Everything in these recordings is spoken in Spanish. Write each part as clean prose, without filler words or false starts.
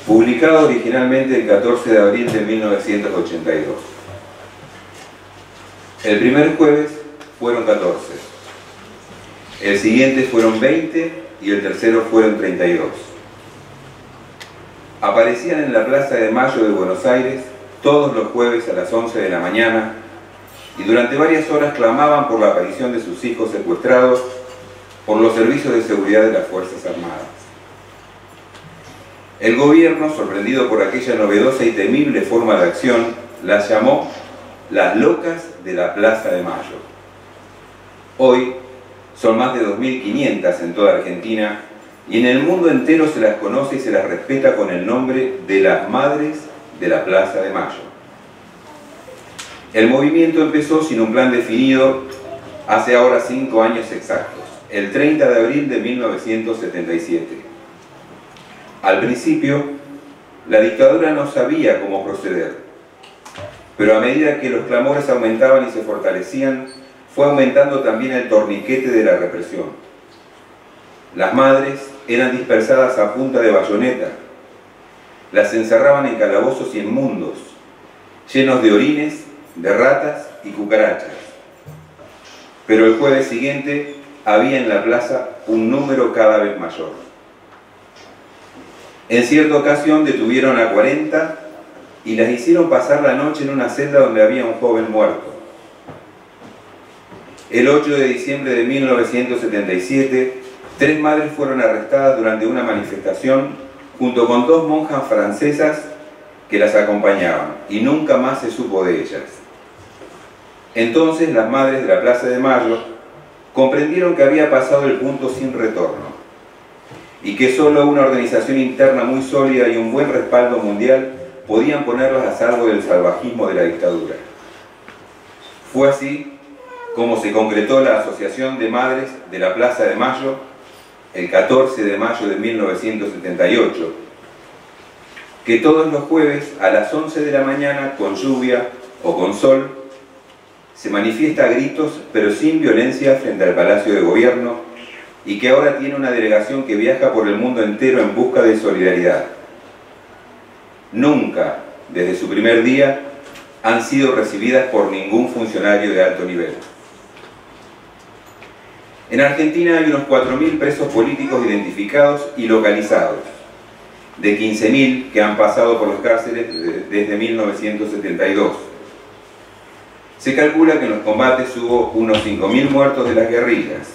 publicado originalmente el 14 de abril de 1982. El primer jueves fueron 14, el siguiente fueron 20 y el tercero fueron 32. Aparecían en la Plaza de Mayo de Buenos Aires todos los jueves a las 11 de la mañana y durante varias horas clamaban por la aparición de sus hijos secuestrados por los servicios de seguridad de las Fuerzas Armadas. El gobierno, sorprendido por aquella novedosa y temible forma de acción, las llamó las locas de la Plaza de Mayo. Hoy son más de 2.500 en toda Argentina y en el mundo entero se las conoce y se las respeta con el nombre de las Madres de la Plaza de Mayo. El movimiento empezó sin un plan definido hace ahora 5 años exactos, el 30 de abril de 1977. Al principio, la dictadura no sabía cómo proceder, pero a medida que los clamores aumentaban y se fortalecían, fue aumentando también el torniquete de la represión. Las madres eran dispersadas a punta de bayoneta, las encerraban en calabozos inmundos, llenos de orines, de ratas y cucarachas. Pero el jueves siguiente había en la plaza un número cada vez mayor. En cierta ocasión detuvieron a 40 y las hicieron pasar la noche en una celda donde había un joven muerto. El 8 de diciembre de 1977, 3 madres fueron arrestadas durante una manifestación junto con 2 monjas francesas que las acompañaban, y nunca más se supo de ellas. Entonces las madres de la Plaza de Mayo comprendieron que había pasado el punto sin retorno y que solo una organización interna muy sólida y un buen respaldo mundial podían ponerlas a salvo del salvajismo de la dictadura. Fue así como se concretó la Asociación de Madres de la Plaza de Mayo el 14 de mayo de 1978, que todos los jueves a las 11 de la mañana, con lluvia o con sol, se manifiesta a gritos pero sin violencia frente al Palacio de Gobierno y que ahora tiene una delegación que viaja por el mundo entero en busca de solidaridad. Nunca, desde su primer día, han sido recibidas por ningún funcionario de alto nivel. En Argentina hay unos 4.000 presos políticos identificados y localizados, de 15.000 que han pasado por las cárceles desde 1972. Se calcula que en los combates hubo unos 5.000 muertos de las guerrillas.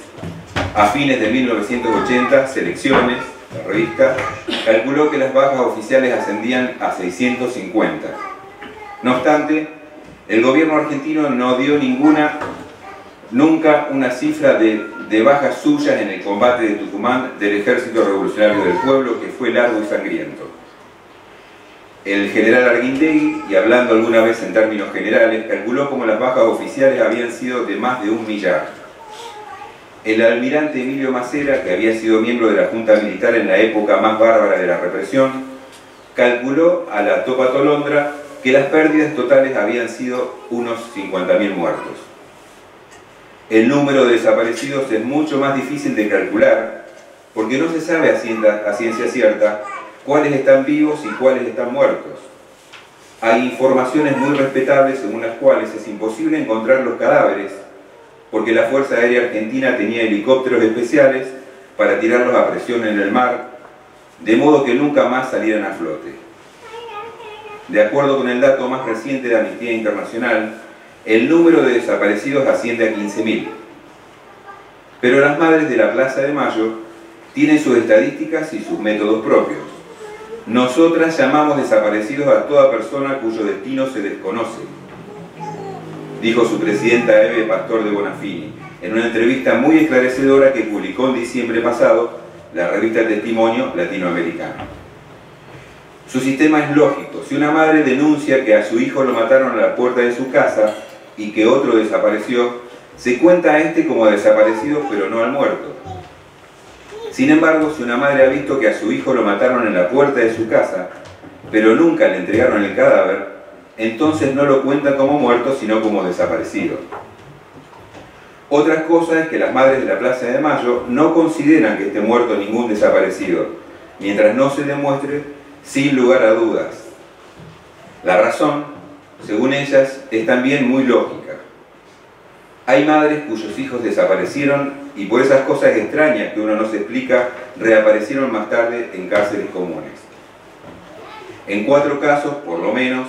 A fines de 1980, Selecciones, la revista, calculó que las bajas oficiales ascendían a 650. No obstante, el gobierno argentino no dio nunca una cifra de bajas suyas en el combate de Tucumán del Ejército Revolucionario del Pueblo, que fue largo y sangriento. El general Arguindegui, y hablando alguna vez en términos generales, calculó como las bajas oficiales habían sido de más de 1 millar. El almirante Emilio Macera, que había sido miembro de la Junta Militar en la época más bárbara de la represión, calculó a la Topa Tolondra que las pérdidas totales habían sido unos 50.000 muertos. El número de desaparecidos es mucho más difícil de calcular porque no se sabe a ciencia cierta cuáles están vivos y cuáles están muertos. Hay informaciones muy respetables según las cuales es imposible encontrar los cadáveres porque la Fuerza Aérea Argentina tenía helicópteros especiales para tirarlos a presión en el mar, de modo que nunca más salieran a flote. De acuerdo con el dato más reciente de Amnistía Internacional, el número de desaparecidos asciende a 15.000. Pero las madres de la Plaza de Mayo tienen sus estadísticas y sus métodos propios. Nosotras llamamos desaparecidos a toda persona cuyo destino se desconoce, dijo su presidenta Eve Pastor de Bonafini, en una entrevista muy esclarecedora que publicó en diciembre pasado la revista Testimonio Latinoamericano. Su sistema es lógico. Si una madre denuncia que a su hijo lo mataron a la puerta de su casa y que otro desapareció, se cuenta a este como desaparecido pero no al muerto. Sin embargo, si una madre ha visto que a su hijo lo mataron en la puerta de su casa, pero nunca le entregaron el cadáver, entonces no lo cuenta como muerto, sino como desaparecido. Otra cosa es que las madres de la Plaza de Mayo no consideran que esté muerto ningún desaparecido, mientras no se demuestre sin lugar a dudas. La razón, según ellas, es también muy lógica. Hay madres cuyos hijos desaparecieron y por esas cosas extrañas que uno no se explica, reaparecieron más tarde en cárceles comunes. En 4 casos, por lo menos,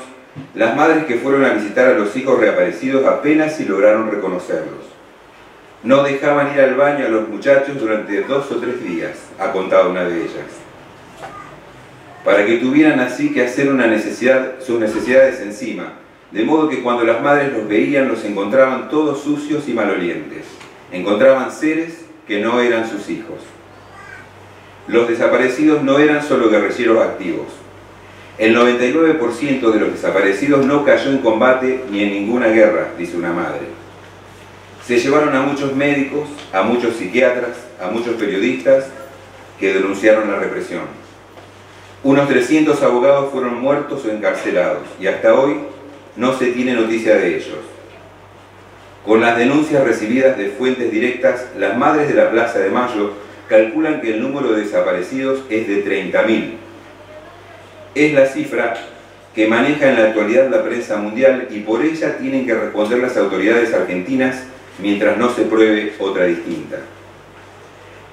las madres que fueron a visitar a los hijos reaparecidos apenas si lograron reconocerlos. No dejaban ir al baño a los muchachos durante 2 o 3 días, ha contado una de ellas, para que tuvieran así que hacer sus necesidades encima, de modo que cuando las madres los veían los encontraban todos sucios y malolientes. Encontraban seres que no eran sus hijos. Los desaparecidos no eran solo guerrilleros activos. El 99% de los desaparecidos no cayó en combate ni en ninguna guerra, dice una madre. Se llevaron a muchos médicos, a muchos psiquiatras, a muchos periodistas que denunciaron la represión. Unos 300 abogados fueron muertos o encarcelados y hasta hoy no se tiene noticia de ellos. Con las denuncias recibidas de fuentes directas, las madres de la Plaza de Mayo calculan que el número de desaparecidos es de 30.000. Es la cifra que maneja en la actualidad la prensa mundial y por ella tienen que responder las autoridades argentinas mientras no se pruebe otra distinta.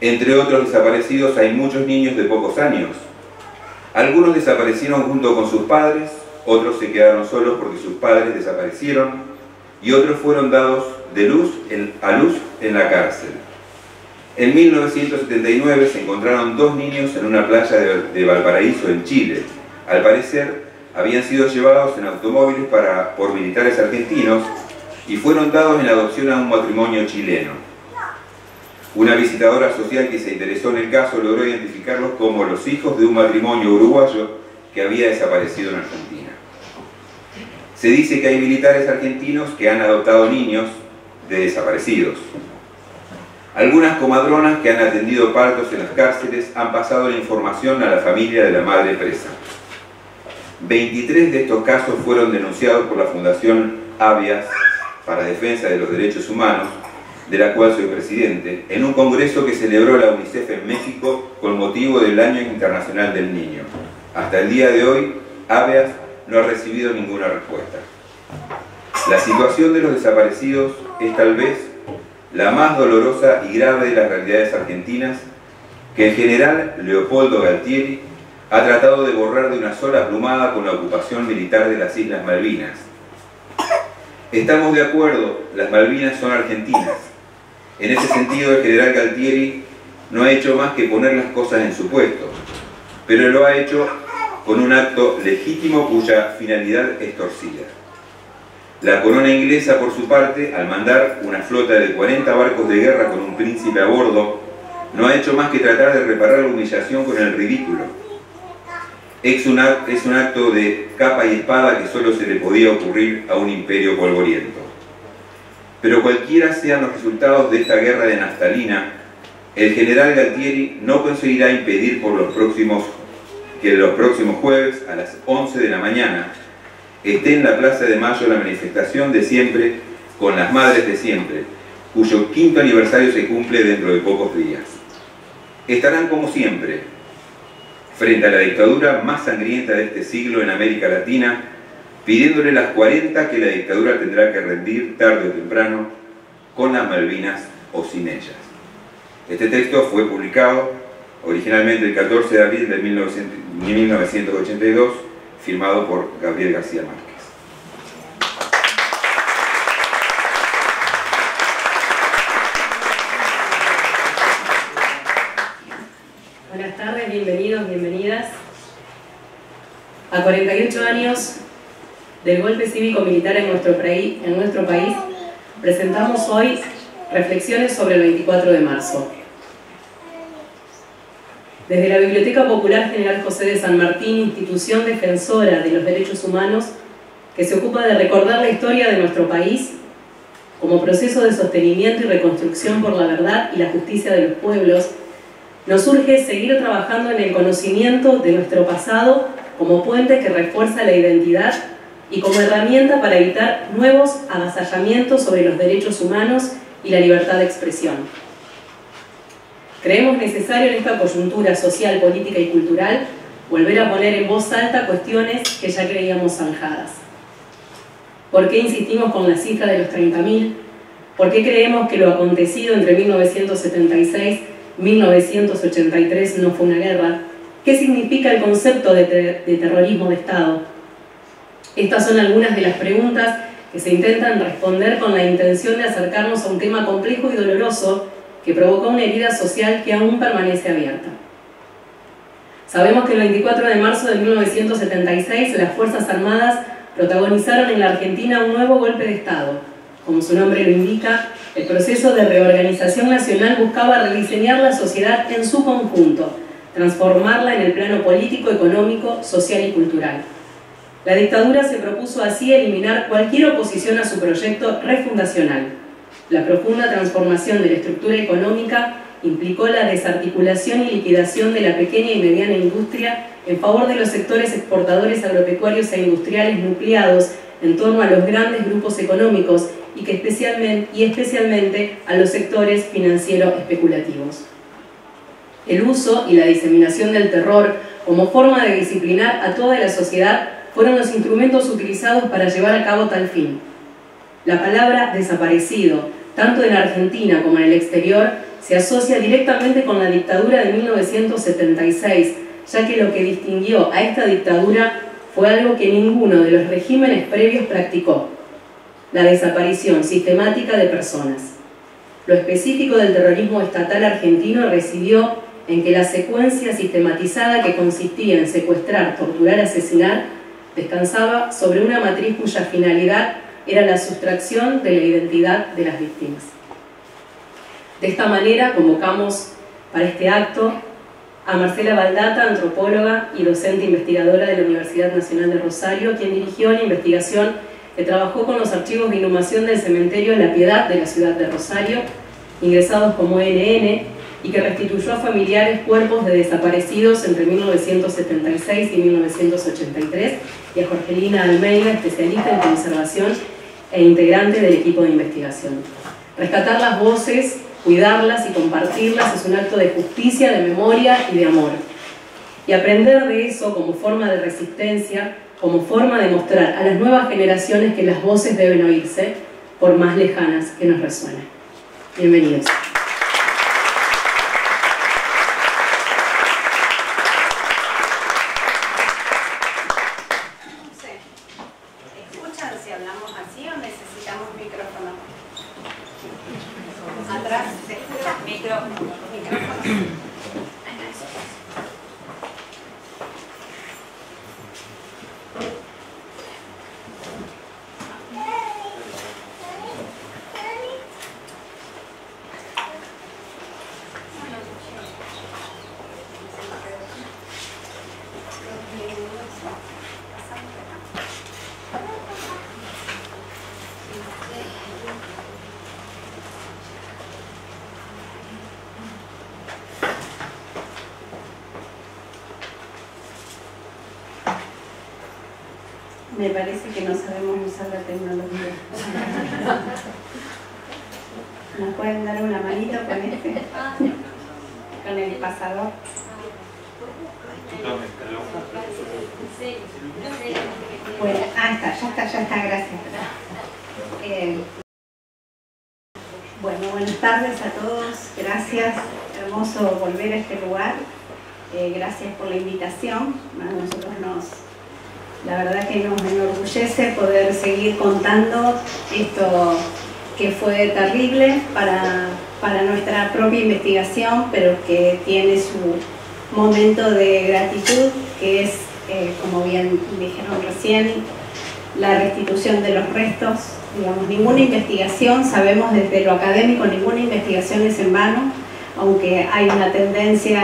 Entre otros desaparecidos hay muchos niños de pocos años. Algunos desaparecieron junto con sus padres, otros se quedaron solos porque sus padres desaparecieron y otros fueron dados a luz en la cárcel. En 1979 se encontraron 2 niños en una playa de Valparaíso, en Chile. Al parecer, habían sido llevados en automóviles por militares argentinos y fueron dados en adopción a un matrimonio chileno. Una visitadora social que se interesó en el caso logró identificarlos como los hijos de un matrimonio uruguayo que había desaparecido en Argentina. Se dice que hay militares argentinos que han adoptado niños de desaparecidos. Algunas comadronas que han atendido partos en las cárceles han pasado la información a la familia de la madre presa. 23 de estos casos fueron denunciados por la Fundación Habeas para Defensa de los Derechos Humanos, de la cual soy presidente, en un congreso que celebró la UNICEF en México con motivo del Año Internacional del Niño. Hasta el día de hoy, Habeas no ha recibido ninguna respuesta. La situación de los desaparecidos es tal vez la más dolorosa y grave de las realidades argentinas que el general Leopoldo Galtieri ha tratado de borrar de una sola plumada con la ocupación militar de las Islas Malvinas. Estamos de acuerdo, las Malvinas son argentinas. En ese sentido, el general Galtieri no ha hecho más que poner las cosas en su puesto, pero lo ha hecho con un acto legítimo cuya finalidad es torcida. La corona inglesa, por su parte, al mandar una flota de 40 barcos de guerra con un príncipe a bordo, no ha hecho más que tratar de reparar la humillación con el ridículo. Es un acto de capa y espada que solo se le podía ocurrir a un imperio polvoriento. Pero cualquiera sean los resultados de esta guerra de naftalina, el general Galtieri no conseguirá impedir que los próximos jueves a las 11 de la mañana esté en la Plaza de Mayo la manifestación de siempre con las madres de siempre, cuyo 5º aniversario se cumple dentro de pocos días. Estarán como siempre, frente a la dictadura más sangrienta de este siglo en América Latina, pidiéndole las 40 que la dictadura tendrá que rendir tarde o temprano, con las Malvinas o sin ellas. Este texto fue publicado originalmente el 14 de abril de 1982, firmado por Gabriel García Márquez. Buenas tardes, bienvenidos, bienvenidas. A 48 años del golpe cívico-militar en nuestro país, presentamos hoy reflexiones sobre el 24 de marzo. Desde la Biblioteca Popular General José de San Martín, institución defensora de los derechos humanos, que se ocupa de recordar la historia de nuestro país como proceso de sostenimiento y reconstrucción por la verdad y la justicia de los pueblos, nos urge seguir trabajando en el conocimiento de nuestro pasado como puente que refuerza la identidad y como herramienta para evitar nuevos avasallamientos sobre los derechos humanos y la libertad de expresión. Creemos necesario en esta coyuntura social, política y cultural volver a poner en voz alta cuestiones que ya creíamos zanjadas. ¿Por qué insistimos con la cifra de los 30.000? ¿Por qué creemos que lo acontecido entre 1976 y 1983 no fue una guerra? ¿Qué significa el concepto de terrorismo de Estado? Estas son algunas de las preguntas que se intentan responder con la intención de acercarnos a un tema complejo y doloroso que provoca una herida social que aún permanece abierta. Sabemos que el 24 de marzo de 1976 las Fuerzas Armadas protagonizaron en la Argentina un nuevo golpe de Estado. Como su nombre lo indica, el proceso de reorganización nacional buscaba rediseñar la sociedad en su conjunto, transformarla en el plano político, económico, social y cultural. La dictadura se propuso así eliminar cualquier oposición a su proyecto refundacional. La profunda transformación de la estructura económica implicó la desarticulación y liquidación de la pequeña y mediana industria en favor de los sectores exportadores agropecuarios e industriales nucleados en torno a los grandes grupos económicos y especialmente a los sectores financiero-especulativos. El uso y la diseminación del terror como forma de disciplinar a toda la sociedad fueron los instrumentos utilizados para llevar a cabo tal fin. La palabra desaparecido, tanto en Argentina como en el exterior, se asocia directamente con la dictadura de 1976, ya que lo que distinguió a esta dictadura fue algo que ninguno de los regímenes previos practicó: la desaparición sistemática de personas. Lo específico del terrorismo estatal argentino residió en que la secuencia sistematizada que consistía en secuestrar, torturar, asesinar, descansaba sobre una matriz cuya finalidad era la sustracción de la identidad de las víctimas. De esta manera convocamos para este acto a Marcela Baldata, antropóloga y docente investigadora de la Universidad Nacional de Rosario, quien dirigió la investigación que trabajó con los archivos de inhumación del cementerio La Piedad de la ciudad de Rosario, ingresados como ENN, y que restituyó a familiares cuerpos de desaparecidos entre 1976 y 1983, y a Jorgelina Almeida, especialista en conservación e integrante del equipo de investigación. Rescatar las voces, cuidarlas y compartirlas es un acto de justicia, de memoria y de amor. Y aprender de eso como forma de resistencia, como forma de mostrar a las nuevas generaciones que las voces deben oírse, por más lejanas que nos resuenen. Bienvenidos. Me parece que no sabemos usar la tecnología. ¿Nos pueden dar una manito con este? Con el pasador. Bueno, ya está, gracias. Bueno, buenas tardes a todos, gracias, hermoso volver a este lugar, gracias por la invitación, a nosotros la verdad que nos enorgullece poder seguir contando esto que fue terrible para nuestra propia investigación, pero que tiene su momento de gratitud, que es, como bien dijeron recién, la restitución de los restos. Digamos, ninguna investigación, sabemos desde lo académico, ninguna investigación es en vano, aunque hay una tendencia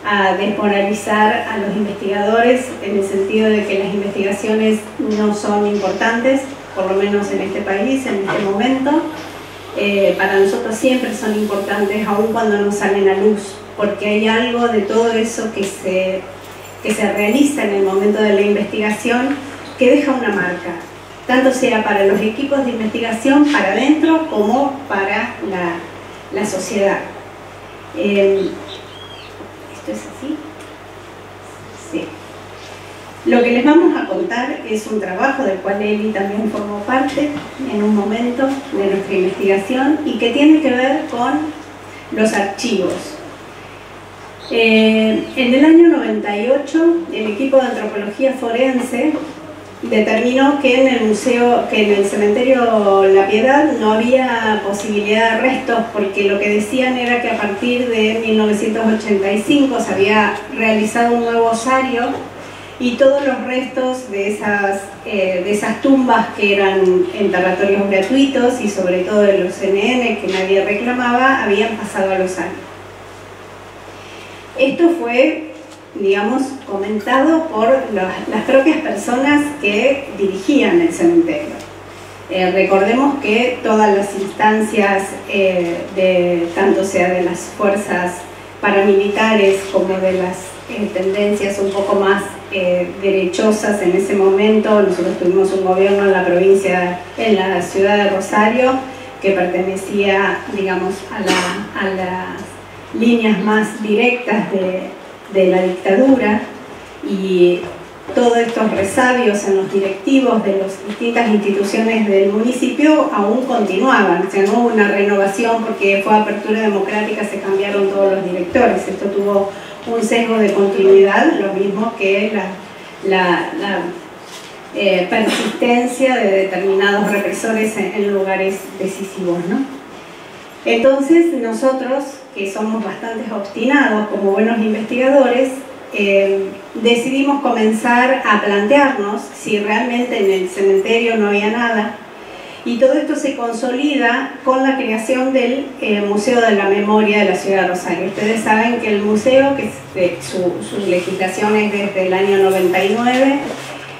a desmoralizar a los investigadores en el sentido de que las investigaciones no son importantes, por lo menos en este país, en este momento. Para nosotros siempre son importantes, aun cuando no salen a luz, porque hay algo de todo eso que se realiza en el momento de la investigación que deja una marca, tanto sea para los equipos de investigación, para adentro, como para la sociedad. ¿Esto es así? Lo que les vamos a contar es un trabajo del cual Eli también formó parte en un momento de nuestra investigación y que tiene que ver con los archivos. En el año 98, el equipo de antropología forense determinó que en el cementerio La Piedad no había posibilidad de restos, porque lo que decían era que a partir de 1985 se había realizado un nuevo osario y todos los restos de esas tumbas que eran enterratorios gratuitos y sobre todo de los CNN que nadie reclamaba, habían pasado al osario. Esto fue, digamos, comentado por las propias personas que dirigían el cementerio. Recordemos que todas las instancias, tanto sea de las fuerzas paramilitares como de las tendencias un poco más derechosas en ese momento, nosotros tuvimos un gobierno en la provincia, en la ciudad de Rosario, que pertenecía, digamos, a las líneas más directas de la dictadura, y todos estos resabios en los directivos de las distintas instituciones del municipio aún continuaban. O sea, no hubo una renovación porque fue apertura democrática, se cambiaron todos los directores. Esto tuvo un sesgo de continuidad, lo mismo que la persistencia de determinados represores en lugares decisivos, ¿no? Entonces nosotros, que somos bastante obstinados como buenos investigadores, decidimos comenzar a plantearnos si realmente en el cementerio no había nada, y todo esto se consolida con la creación del Museo de la Memoria de la Ciudad de Rosario. Ustedes saben que el museo, que su legislación es desde el año 99,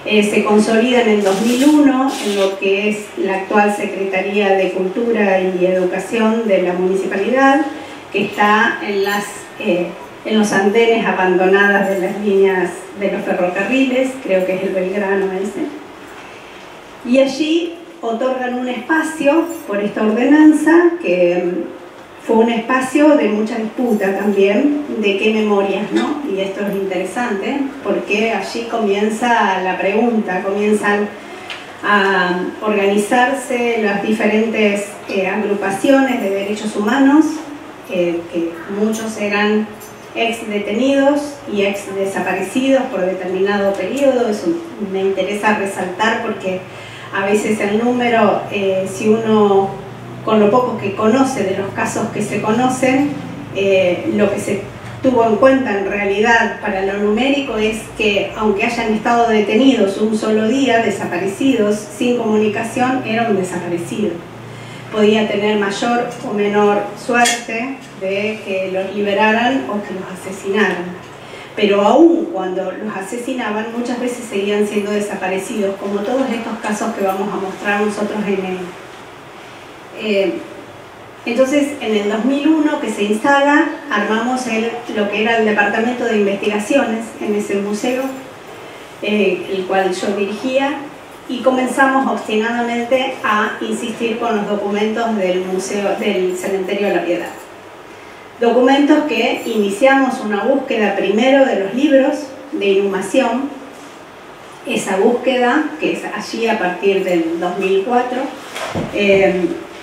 se consolida en el 2001 en lo que es la actual Secretaría de Cultura y Educación de la Municipalidad, que está en los andenes abandonadas de las líneas de los ferrocarriles, creo que es el Belgrano ese. Y allí otorgan un espacio por esta ordenanza, que fue un espacio de mucha disputa también, de qué memorias, ¿no? Y esto es interesante, porque allí comienza la pregunta, comienzan a organizarse las diferentes agrupaciones de derechos humanos, que muchos eran ex detenidos y ex desaparecidos por determinado periodo. Eso me interesa resaltar porque a veces el número, si uno, con lo poco que conoce de los casos que se conocen, lo que se tuvo en cuenta en realidad para lo numérico es que aunque hayan estado detenidos un solo día, desaparecidos, sin comunicación, era un desaparecido. Podía tener mayor o menor suerte de que los liberaran o que los asesinaran. Pero aún cuando los asesinaban, muchas veces seguían siendo desaparecidos, como todos estos casos que vamos a mostrar nosotros entonces, en el 2001 que se instala, armamos lo que era el Departamento de Investigaciones en ese museo, el cual yo dirigía, y comenzamos obstinadamente a insistir con los documentos del Cementerio de La Piedad. Documentos que iniciamos una búsqueda primero de los libros de inhumación. Esa búsqueda, que es allí a partir del 2004,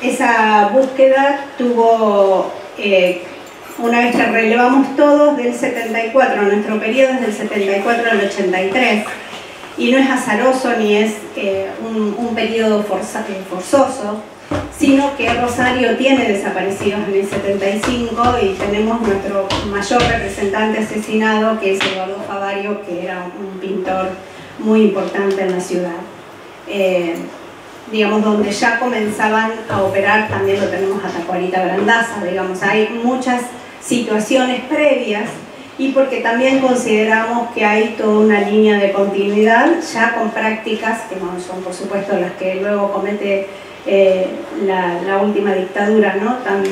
esa búsqueda tuvo, una vez que relevamos todos del 74, nuestro periodo es del 74 al 83, y no es azaroso ni es un periodo forzoso, sino que Rosario tiene desaparecidos en el 75 y tenemos nuestro mayor representante asesinado, que es Eduardo Favario, que era un pintor muy importante en la ciudad. Digamos, donde ya comenzaban a operar, también lo tenemos a Tacuarita Brandaza, digamos, hay muchas situaciones previas, y porque también consideramos que hay toda una línea de continuidad ya con prácticas que no son por supuesto las que luego comete la última dictadura, ¿no? Tan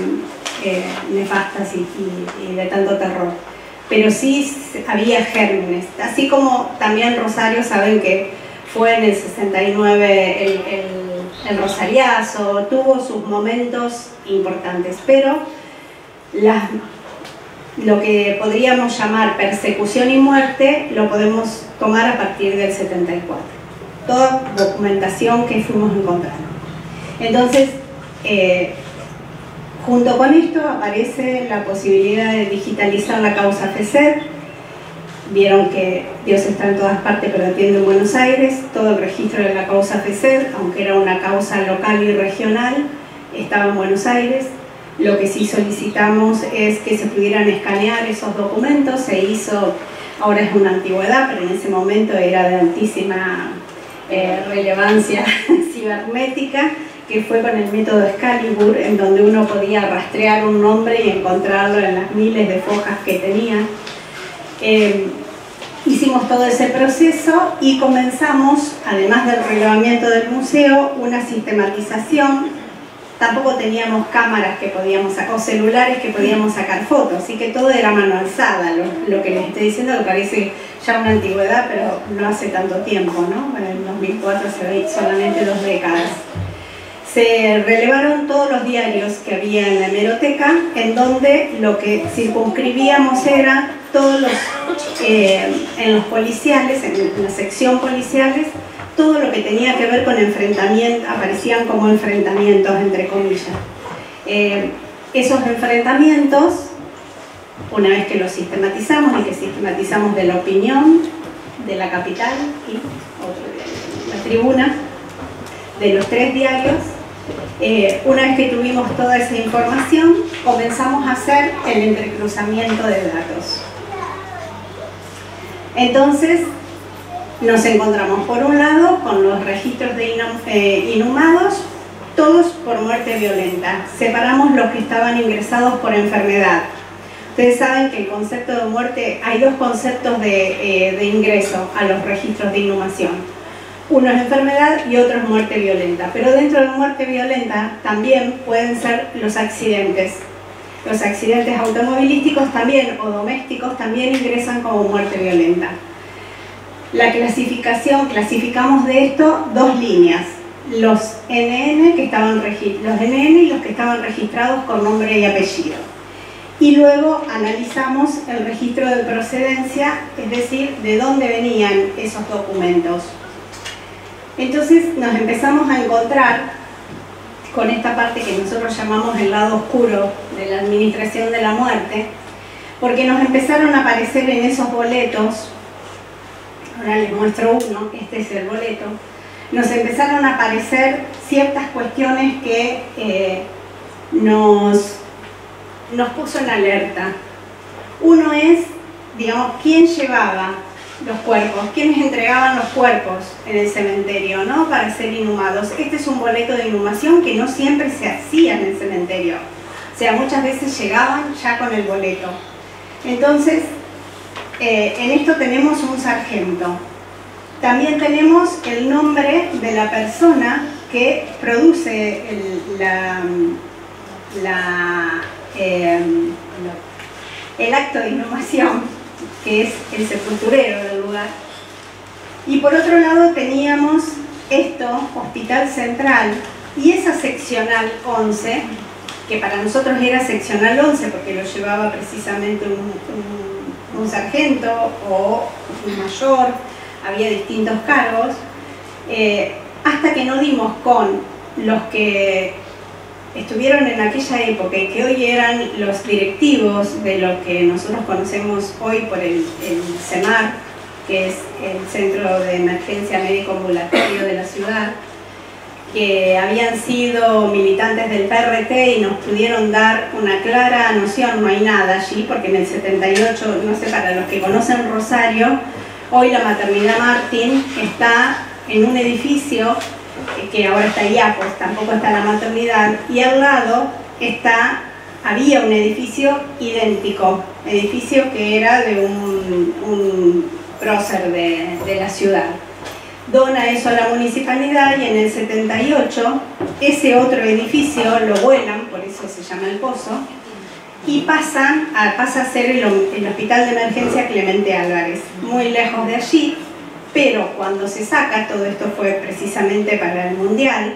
nefastas y de tanto terror, pero sí había gérmenes, así como también Rosario, saben que fue en el 69 el Rosariazo, tuvo sus momentos importantes, pero lo que podríamos llamar persecución y muerte lo podemos tomar a partir del 74. Toda documentación que fuimos encontrando. Entonces, junto con esto aparece la posibilidad de digitalizar la causa FESED. Vieron que Dios está en todas partes, pero atiende en Buenos Aires. Todo el registro de la causa FESED, aunque era una causa local y regional, estaba en Buenos Aires. Lo que sí solicitamos es que se pudieran escanear esos documentos. Se hizo, ahora es una antigüedad, pero en ese momento era de altísima relevancia cibernética, que fue con el método Excalibur, en donde uno podía rastrear un nombre y encontrarlo en las miles de fojas que tenía. Hicimos todo ese proceso y comenzamos, además del relevamiento del museo, una sistematización. Tampoco teníamos cámaras que podíamos sacar, o celulares que podíamos sacar fotos, así que todo era mano alzada. Lo que les estoy diciendo que parece ya una antigüedad, pero no hace tanto tiempo, ¿no? En el 2004 se ve solamente 2 décadas. Se relevaron todos los diarios que había en la hemeroteca, en donde lo que circunscribíamos era todos los, en los policiales, en la sección policiales, todo lo que tenía que ver con enfrentamientos, aparecían como enfrentamientos, entre comillas. Esos enfrentamientos, una vez que los sistematizamos y que sistematizamos de La Opinión, de La Capital y otro diario, La Tribuna, de los 3 diarios, una vez que tuvimos toda esa información, comenzamos a hacer el entrecruzamiento de datos. Entonces, nos encontramos por un lado con los registros de inhumados, todos por muerte violenta. Separamos los que estaban ingresados por enfermedad. Ustedes saben que el concepto de muerte, hay 2 conceptos de ingreso a los registros de inhumación. Uno es enfermedad y otro es muerte violenta. Pero dentro de muerte violenta también pueden ser los accidentes. Los accidentes automovilísticos también, o domésticos, también ingresan como muerte violenta. La clasificación, clasificamos de esto 2 líneas. Los NN, que estaban los NN y los que estaban registrados con nombre y apellido. Y luego analizamos el registro de procedencia, es decir, de dónde venían esos documentos. Entonces nos empezamos a encontrar con esta parte que nosotros llamamos el lado oscuro de la administración de la muerte, porque nos empezaron a aparecer en esos boletos. Ahora les muestro uno, este es el boleto. Nos empezaron a aparecer ciertas cuestiones que nos puso en alerta. Uno es, digamos, quién llevaba los cuerpos, quiénes entregaban los cuerpos en el cementerio, ¿no? Para ser inhumados. Este es un boleto de inhumación que no siempre se hacía en el cementerio. O sea, muchas veces llegaban ya con el boleto. Entonces, en esto tenemos un sargento. También tenemos el nombre de la persona que produce el acto de inhumación, que es el sepulturero del lugar. Y por otro lado teníamos esto, Hospital Central, y esa seccional 11, que para nosotros era seccional 11 porque lo llevaba precisamente un sargento o un mayor, había distintos cargos, hasta que no dimos con los que estuvieron en aquella época y que hoy eran los directivos de lo que nosotros conocemos hoy por el CEMAR, que es el Centro de Emergencia Médico Ambulatorio de la ciudad, que habían sido militantes del PRT y nos pudieron dar una clara noción. No hay nada allí, porque en el 78, no sé, para los que conocen Rosario, hoy la Maternidad Martín está en un edificio que ahora está IAPOS, tampoco está la maternidad, y al lado había un edificio idéntico, edificio que era de un prócer de la ciudad. Dona eso a la municipalidad y en el 78 ese otro edificio lo vuelan, por eso se llama El Pozo, y pasa a ser el Hospital de Emergencia Clemente Álvarez, muy lejos de allí. Pero cuando se saca, todo esto fue precisamente para el Mundial,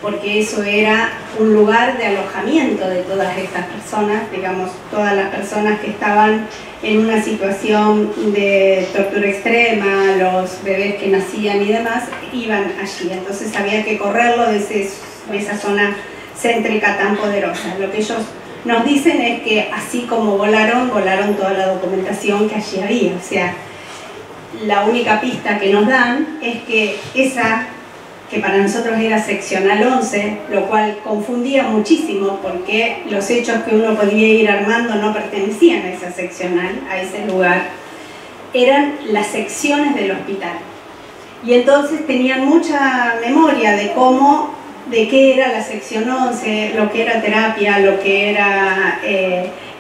porque eso era un lugar de alojamiento de todas estas personas, digamos, todas las personas que estaban en una situación de tortura extrema, los bebés que nacían y demás, iban allí. Entonces había que correrlo de esa zona céntrica tan poderosa. Lo que ellos nos dicen es que así como volaron toda la documentación que allí había. O sea, la única pista que nos dan es que esa, que para nosotros era seccional 11, lo cual confundía muchísimo porque los hechos que uno podía ir armando no pertenecían a esa seccional, a ese lugar, eran las secciones del hospital. Y entonces tenían mucha memoria de qué era la sección 11, lo que era terapia, lo que era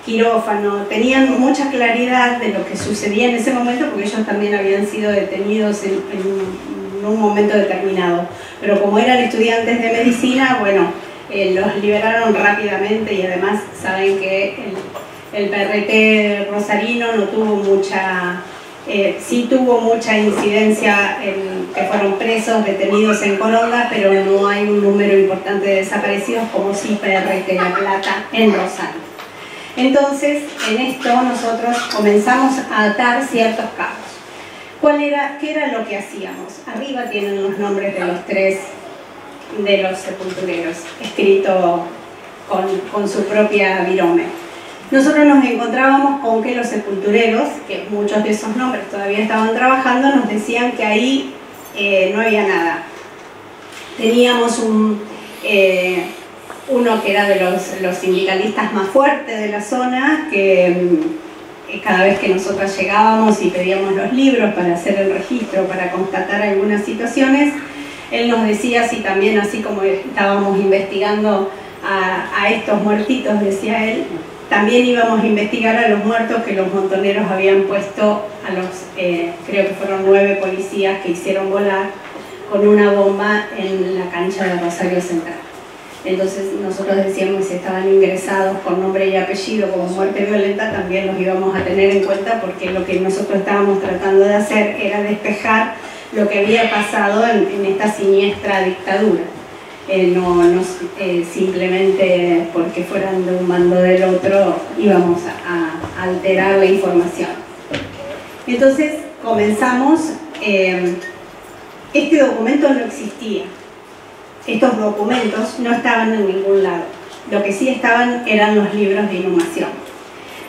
quirófano. Tenían mucha claridad de lo que sucedía en ese momento porque ellos también habían sido detenidos en un momento determinado. Pero como eran estudiantes de medicina, bueno, los liberaron rápidamente y además saben que el PRT rosarino no tuvo mucha... sí tuvo mucha incidencia en que fueron presos, detenidos en Coronda, pero no hay un número importante de desaparecidos como sí PRT La Plata en Rosario. Entonces, en esto nosotros comenzamos a atar ciertos cabos. ¿Qué era lo que hacíamos? Arriba tienen los nombres de los 3 de los sepultureros, escrito con su propia virome. Nosotros nos encontrábamos con que los sepultureros, que muchos de esos nombres todavía estaban trabajando, nos decían que ahí no había nada. Teníamos uno que era de los sindicalistas más fuertes de la zona, que cada vez que nosotros llegábamos y pedíamos los libros para hacer el registro, para constatar algunas situaciones, él nos decía, si también así como estábamos investigando a estos muertitos, decía él, también íbamos a investigar a los muertos que los montoneros habían puesto a los, creo que fueron 9 policías que hicieron volar con una bomba en la cancha de Rosario Central. Entonces nosotros decíamos que si estaban ingresados con nombre y apellido como muerte violenta, también los íbamos a tener en cuenta porque lo que nosotros estábamos tratando de hacer era despejar lo que había pasado en esta siniestra dictadura. No simplemente porque fueran de un bando del otro íbamos a alterar la información. Entonces comenzamos, este documento no existía. Estos documentos no estaban en ningún lado. Lo que sí estaban eran los libros de inhumación.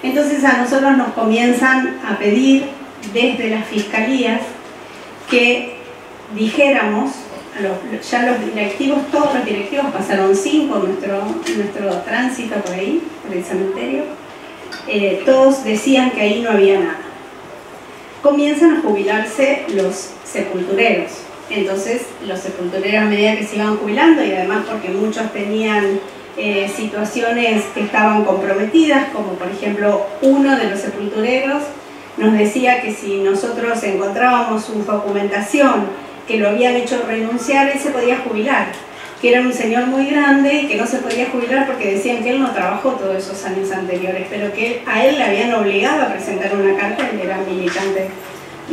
Entonces a nosotros nos comienzan a pedir desde las fiscalías que dijéramos, ya los directivos, todos los directivos, pasaron 5 nuestro tránsito por ahí, por el cementerio, todos decían que ahí no había nada. Comienzan a jubilarse los sepultureros. Entonces los sepultureros a medida que se iban jubilando y además porque muchos tenían situaciones que estaban comprometidas, como por ejemplo uno de los sepultureros nos decía que si nosotros encontrábamos su documentación que lo habían hecho renunciar, él se podía jubilar, que era un señor muy grande y que no se podía jubilar porque decían que él no trabajó todos esos años anteriores, pero que a él le habían obligado a presentar una carta, él era militante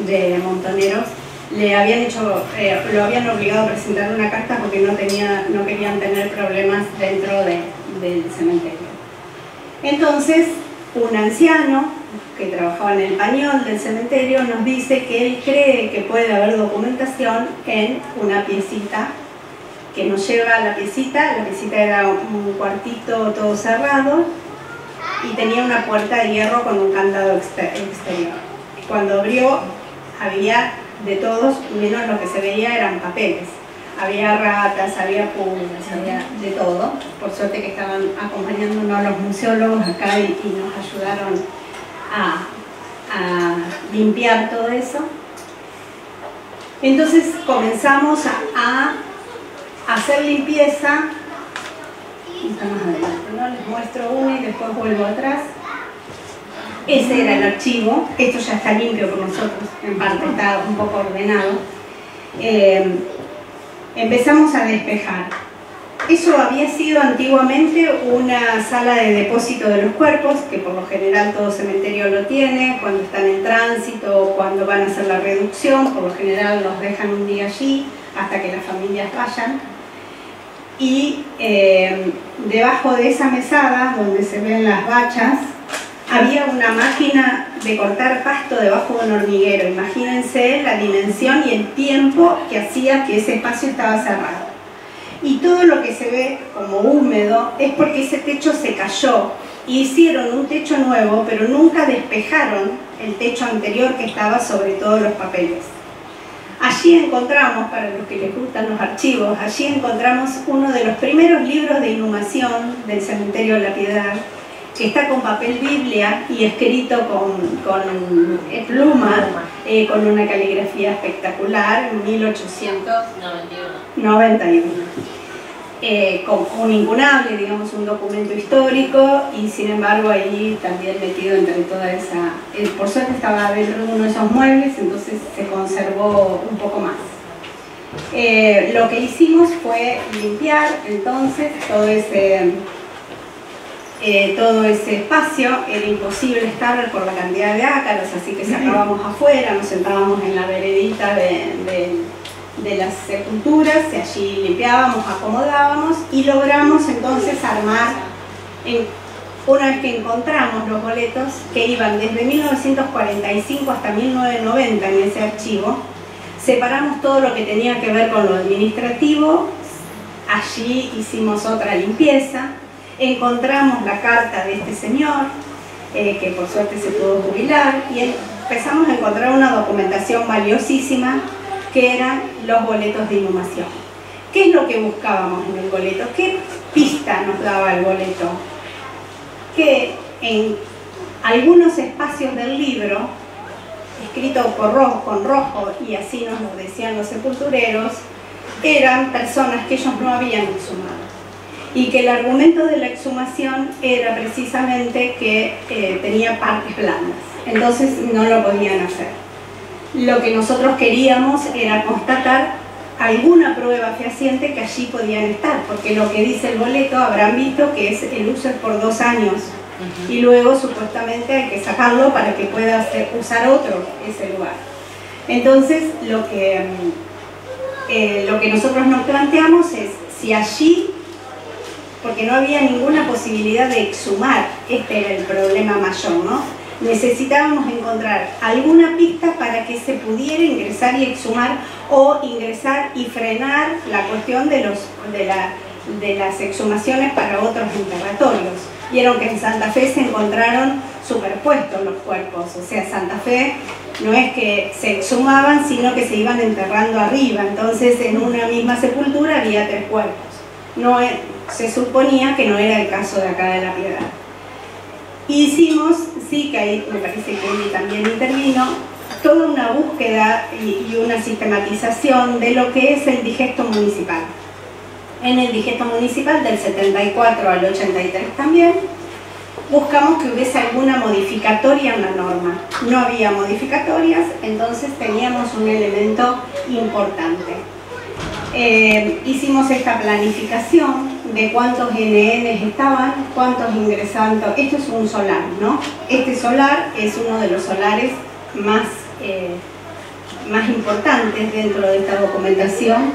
de Montoneros, lo habían obligado a presentar una carta porque no querían tener problemas dentro del cementerio. Entonces, un anciano que trabajaba en el pañol del cementerio nos dice que él cree que puede haber documentación en una piecita que nos lleva a la piecita era un cuartito todo cerrado y tenía una puerta de hierro con un candado exterior. Cuando abrió había de todos, menos lo que se veía eran papeles. Había ratas, había pulgas, había de todo. Por suerte que estaban acompañándonos los museólogos acá y nos ayudaron a limpiar todo eso. Entonces comenzamos a hacer limpieza. Estamos adelante, ¿no? Les muestro uno y después vuelvo atrás. Ese era el archivo. Esto ya está limpio por nosotros, en parte está un poco ordenado. Empezamos a despejar. Eso había sido antiguamente una sala de depósito de los cuerpos, que por lo general todo cementerio lo tiene, cuando están en tránsito, cuando van a hacer la reducción, por lo general los dejan un día allí hasta que las familias vayan. y debajo de esa mesada, donde se ven las bachas, había una máquina de cortar pasto debajo de un hormiguero. Imagínense la dimensión y el tiempo que hacía que ese espacio estaba cerrado. Y todo lo que se ve como húmedo es porque ese techo se cayó. Hicieron un techo nuevo, pero nunca despejaron el techo anterior que estaba sobre todos los papeles. Allí encontramos, para los que les gustan los archivos, allí encontramos uno de los primeros libros de inhumación del Cementerio de la Piedad, que está con papel Biblia y escrito con pluma, con una caligrafía espectacular, en 1891. Con un incunable, digamos, un documento histórico, y sin embargo ahí también metido entre toda esa... por suerte estaba dentro de uno de esos muebles, entonces se conservó un poco más. Lo que hicimos fue limpiar entonces todo ese espacio. Era imposible estar por la cantidad de ácaros, así que sacábamos afuera, nos sentábamos en la veredita de las sepulturas, y allí limpiábamos, acomodábamos, y logramos entonces armar, una vez que encontramos los boletos que iban desde 1945 hasta 1990 en ese archivo, separamos todo lo que tenía que ver con lo administrativo. Allí hicimos otra limpieza, encontramos la carta de este señor, que por suerte se pudo jubilar, y empezamos a encontrar una documentación valiosísima, que eran los boletos de inhumación. ¿Qué es lo que buscábamos en el boleto? ¿Qué pista nos daba el boleto? Que en algunos espacios del libro, escrito con rojo, y así nos lo decían los sepultureros, eran personas que ellos no habían exhumado, y que el argumento de la exhumación era precisamente que tenía partes blandas, entonces no lo podían hacer. Lo que nosotros queríamos era constatar alguna prueba fehaciente que allí podían estar, porque lo que dice el boleto, habrán visto que es el uso es por 2 años, y luego supuestamente hay que sacarlo para que pueda usar otro ese lugar. Entonces lo que nosotros nos planteamos es si allí, porque no había ninguna posibilidad de exhumar, este era el problema mayor, ¿no? Necesitábamos encontrar alguna pista para que se pudiera ingresar y exhumar, o ingresar y frenar la cuestión de las exhumaciones para otros enterratorios. Vieron que en Santa Fe se encontraron superpuestos los cuerpos, o sea, Santa Fe no es que se exhumaban, sino que se iban enterrando arriba, entonces en una misma sepultura había 3 cuerpos. Se suponía que no era el caso de acá de La Piedad. Hicimos, sí, que ahí me parece que él también intervino, toda una búsqueda y una sistematización de lo que es el digesto municipal. En el digesto municipal del 74 al 83 también, buscamos que hubiese alguna modificatoria en la norma. No había modificatorias, entonces teníamos un elemento importante. Hicimos esta planificación de cuántos NNs estaban, cuántos ingresaban. Esto es un solar, ¿no? Este solar es uno de los solares más importantes dentro de esta documentación,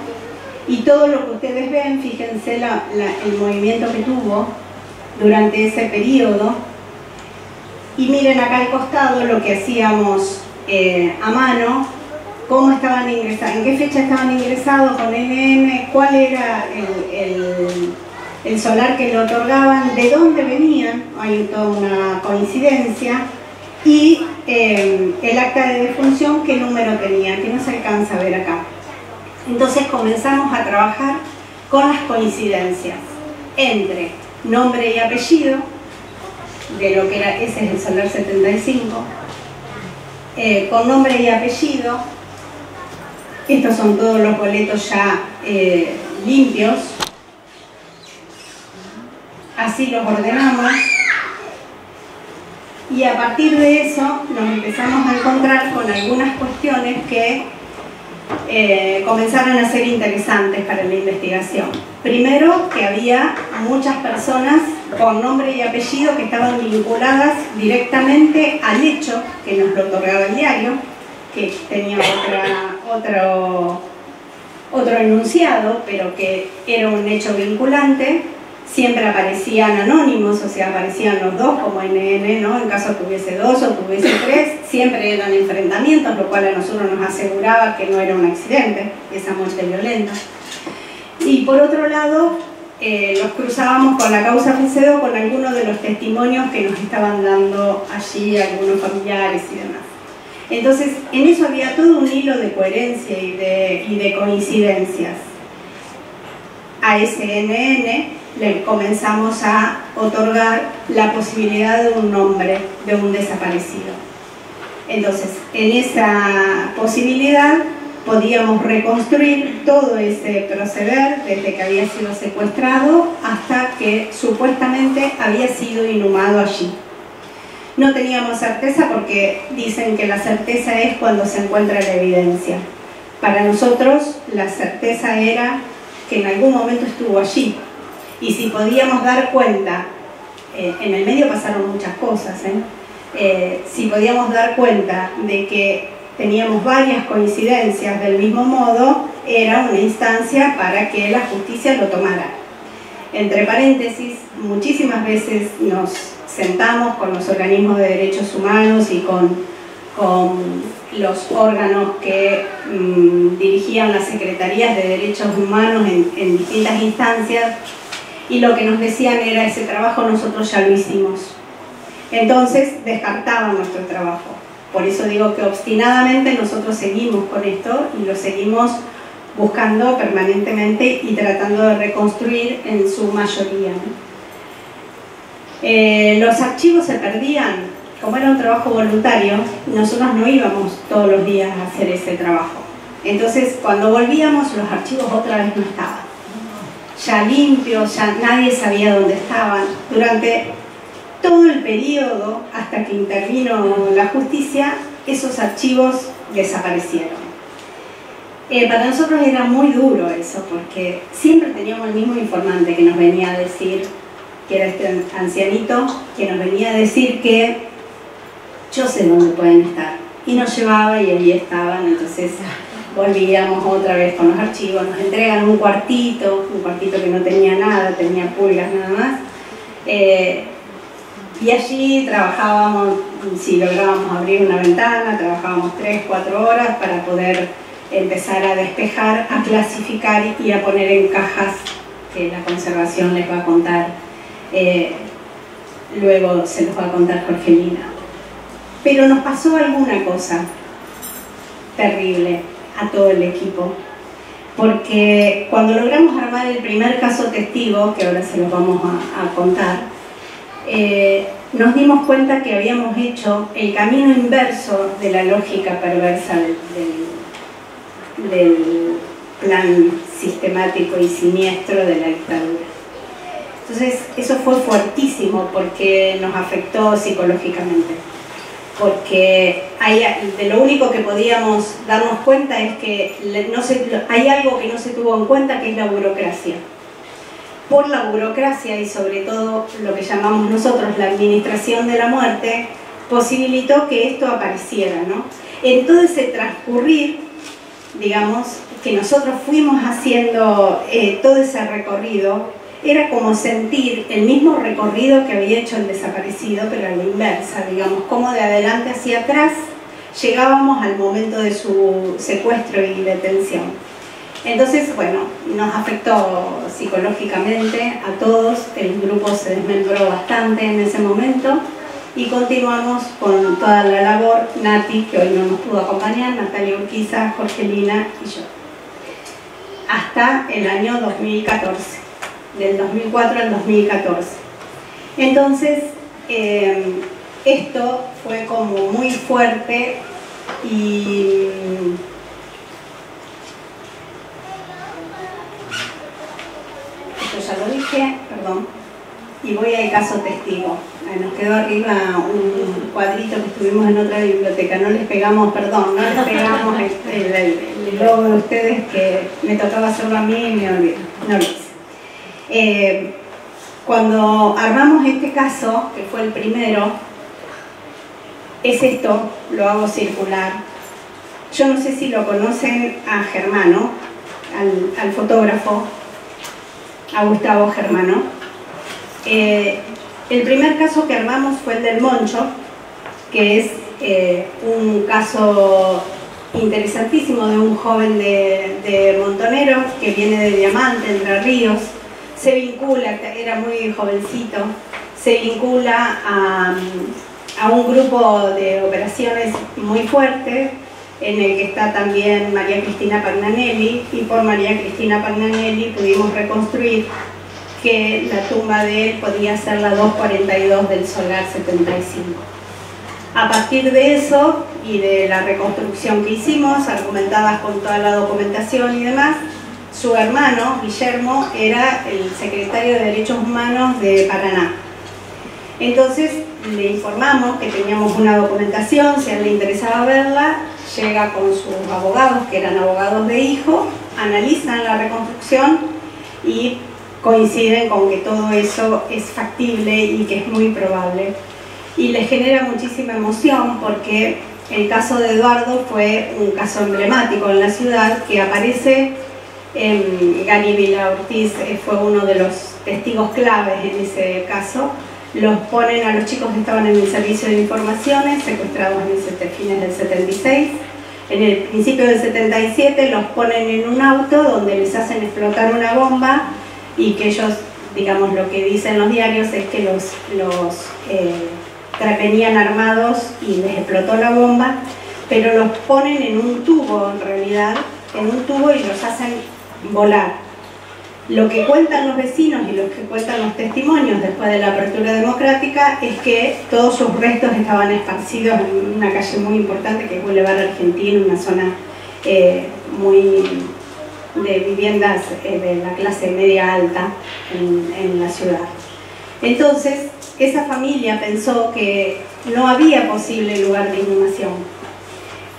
y todo lo que ustedes ven, fíjense el movimiento que tuvo durante ese periodo, y miren acá al costado lo que hacíamos a mano, cómo estaban ingresados, en qué fecha estaban ingresados con NN, cuál era el solar que le otorgaban, de dónde venían, hay toda una coincidencia, y el acta de defunción, qué número tenía, que no se alcanza a ver acá. Entonces comenzamos a trabajar con las coincidencias entre nombre y apellido, de lo que era, ese es el solar 75, con nombre y apellido. Estos son todos los boletos ya limpios. Así los ordenamos. Y a partir de eso nos empezamos a encontrar con algunas cuestiones que comenzaron a ser interesantes para la investigación. Primero, que había muchas personas con nombre y apellido que estaban vinculadas directamente al hecho que nos lo otorgaba el diario, que tenía otro enunciado, pero que era un hecho vinculante. Siempre aparecían anónimos, o sea, aparecían los dos como NN, ¿no? En caso que hubiese dos o que hubiese tres, siempre eran enfrentamientos, lo cual a nosotros nos aseguraba que no era un accidente, esa muerte violenta. Y por otro lado, los cruzábamos con la causa FCD, con algunos de los testimonios que nos estaban dando allí algunos familiares y demás. Entonces, en eso había todo un hilo de coherencia y de coincidencias. A ese NN le comenzamos a otorgar la posibilidad de un nombre de un desaparecido. Entonces, en esa posibilidad podíamos reconstruir todo ese proceder desde que había sido secuestrado hasta que supuestamente había sido inhumado allí. No teníamos certeza porque dicen que la certeza es cuando se encuentra la evidencia. Para nosotros la certeza era que en algún momento estuvo allí. Y si podíamos dar cuenta, en el medio pasaron muchas cosas, si podíamos dar cuenta de que teníamos varias coincidencias del mismo modo, era una instancia para que la justicia lo tomara. Entre paréntesis, muchísimas veces nos sentamos con los organismos de derechos humanos y con los órganos que dirigían las secretarías de derechos humanos en distintas instancias, y lo que nos decían era: ese trabajo nosotros ya lo hicimos. Entonces descartaban nuestro trabajo. Por eso digo que obstinadamente nosotros seguimos con esto y lo seguimos buscando permanentemente y tratando de reconstruir en su mayoría, ¿no? Los archivos se perdían. Como era un trabajo voluntario, nosotros no íbamos todos los días a hacer ese trabajo. Entonces, cuando volvíamos, los archivos otra vez no estaban. Ya limpios, ya nadie sabía dónde estaban. Durante todo el periodo, hasta que intervino la justicia, esos archivos desaparecieron. Para nosotros era muy duro eso, porque siempre teníamos el mismo informante que nos venía a decir, que era este ancianito, que nos venía a decir que yo sé dónde pueden estar. Y nos llevaba y allí estaban. Entonces volvíamos otra vez con los archivos, nos entregan un cuartito que no tenía nada, tenía pulgas nada más. Y allí trabajábamos, si lográbamos abrir una ventana, trabajábamos 3 o 4 horas para poder empezar a despejar, a clasificar y a poner en cajas, que la conservación les va a contar, luego se los va a contar Jorgelina. Pero nos pasó alguna cosa terrible a todo el equipo, porque cuando logramos armar el primer caso testigo, que ahora se los vamos a contar, nos dimos cuenta que habíamos hecho el camino inverso de la lógica perversa del plan sistemático y siniestro de la dictadura. Entonces eso fue fuertísimo porque nos afectó psicológicamente, porque de lo único que podíamos darnos cuenta es que hay algo que no se tuvo en cuenta, que es la burocracia. Por la burocracia y sobre todo lo que llamamos nosotros la administración de la muerte, posibilitó que esto apareciera, ¿no? En todo ese transcurrir, digamos, que nosotros fuimos haciendo todo ese recorrido, era como sentir el mismo recorrido que había hecho el desaparecido, pero a la inversa, digamos, como de adelante hacia atrás llegábamos al momento de su secuestro y detención. Entonces, bueno, nos afectó psicológicamente a todos, el grupo se desmembró bastante en ese momento y continuamos con toda la labor, Nati, que hoy no nos pudo acompañar, Natalia Urquiza, Jorgelina y yo, hasta el año 2014. Del 2004 al 2014. Entonces, esto fue como muy fuerte y esto ya lo dije, perdón, y voy al caso testigo. Nos quedó arriba un cuadrito que estuvimos en otra biblioteca, no les pegamos, perdón, no les pegamos el logo de ustedes, que me tocaba hacerlo a mí y me olvidé, no lo hice. Cuando armamos este caso, que fue el primero, es esto, lo hago circular. Yo no sé si lo conocen a Germano, al fotógrafo, a Gustavo Germano. El primer caso que armamos fue el del Moncho, que es un caso interesantísimo de un joven de Montoneros que viene de Diamante, Entre Ríos, se vincula, era muy jovencito, se vincula a un grupo de operaciones muy fuerte en el que está también María Cristina Pagnanelli, y por María Cristina Pagnanelli pudimos reconstruir que la tumba de él podía ser la 242 del Solar 75. A partir de eso y de la reconstrucción que hicimos, argumentadas con toda la documentación y demás, su hermano, Guillermo, era el secretario de Derechos Humanos de Paraná. Entonces le informamos que teníamos una documentación, si a él le interesaba verla, llega con sus abogados, que eran abogados de hijo, analizan la reconstrucción y coinciden con que todo eso es factible y que es muy probable. Y les genera muchísima emoción porque el caso de Eduardo fue un caso emblemático en la ciudad que aparece en Gani Vila Ortiz, fue uno de los testigos claves en ese caso. Los ponen a los chicos que estaban en el servicio de informaciones, secuestrados en fines del 76. En el principio del 77 los ponen en un auto donde les hacen explotar una bomba y que ellos, digamos, lo que dicen los diarios es que venían armados y les explotó la bomba, pero los ponen en un tubo, en realidad, en un tubo, y los hacen volar. Lo que cuentan los vecinos y lo que cuentan los testimonios después de la apertura democrática es que todos sus restos estaban esparcidos en una calle muy importante que es Boulevard Argentino, una zona muy de viviendas de la clase media alta en la ciudad. Entonces, esa familia pensó que no había posible lugar de inhumación,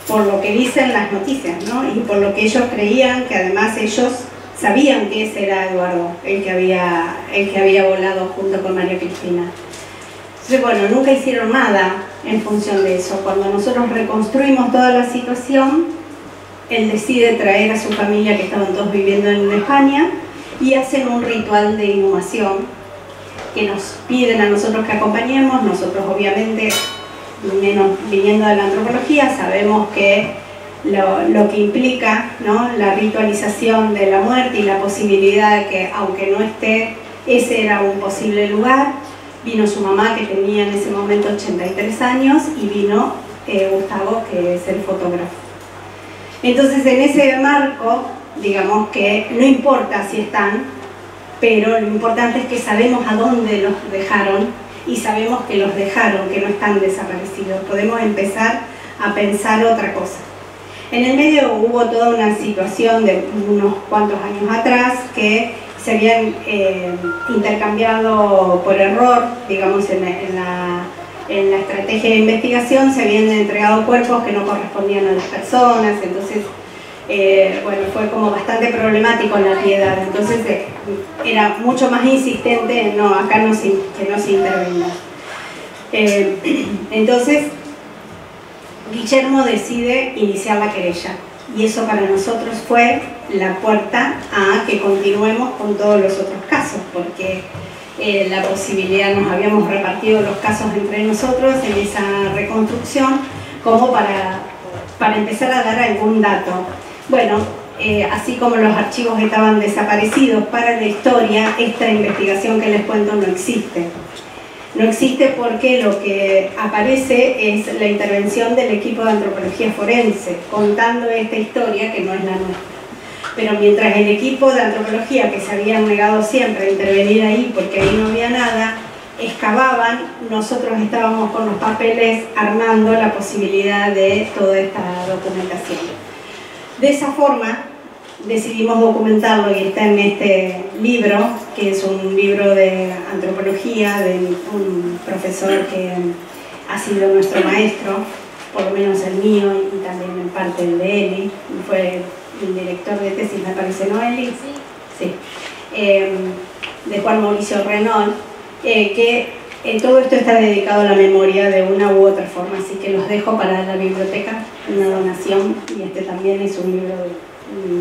por lo que dicen las noticias, ¿no? Y por lo que ellos creían, que además ellos sabían que ese era Eduardo, el que había volado junto con María Cristina. Entonces, bueno, nunca hicieron nada en función de eso. Cuando nosotros reconstruimos toda la situación, él decide traer a su familia, que estaban todos viviendo en España, y hacen un ritual de inhumación que nos piden a nosotros que acompañemos. Nosotros, obviamente, menos viniendo de la antropología, sabemos que lo que implica, ¿no?, la ritualización de la muerte y la posibilidad de que, aunque no esté, ese era un posible lugar. Vino su mamá, que tenía en ese momento 83 años, y vino Gustavo, que es el fotógrafo. Entonces, en ese marco, digamos que no importa si están, pero lo importante es que sabemos a dónde los dejaron y sabemos que los dejaron, que no están desaparecidos. Podemos empezar a pensar otra cosa. En el medio hubo toda una situación de unos cuantos años atrás que se habían intercambiado por error, digamos, en la estrategia de investigación se habían entregado cuerpos que no correspondían a las personas. Entonces, bueno, fue como bastante problemático la piedad. Entonces era mucho más insistente, no, acá no que no se intervenga. Entonces Guillermo decide iniciar la querella, y eso para nosotros fue la puerta a que continuemos con todos los otros casos, porque la posibilidad, nos habíamos repartido los casos entre nosotros en esa reconstrucción como para empezar a dar algún dato. Bueno, así como los archivos estaban desaparecidos para la historia, esta investigación que les cuento no existe. No existe porque lo que aparece es la intervención del equipo de antropología forense, contando esta historia que no es la nuestra. Pero mientras el equipo de antropología, que se habían negado siempre a intervenir ahí porque ahí no había nada, excavaban, nosotros estábamos con los papeles armando la posibilidad de toda esta documentación. De esa forma decidimos documentarlo, y está en este libro, que es un libro de antropología de un profesor que ha sido nuestro maestro, por lo menos el mío y también en parte el de Eli, fue el director de tesis, me parece, ¿no, Eli? Sí. De Juan Mauricio Renault, que todo esto está dedicado a la memoria de una u otra forma, así que los dejo para la biblioteca, una donación, y este también es un libro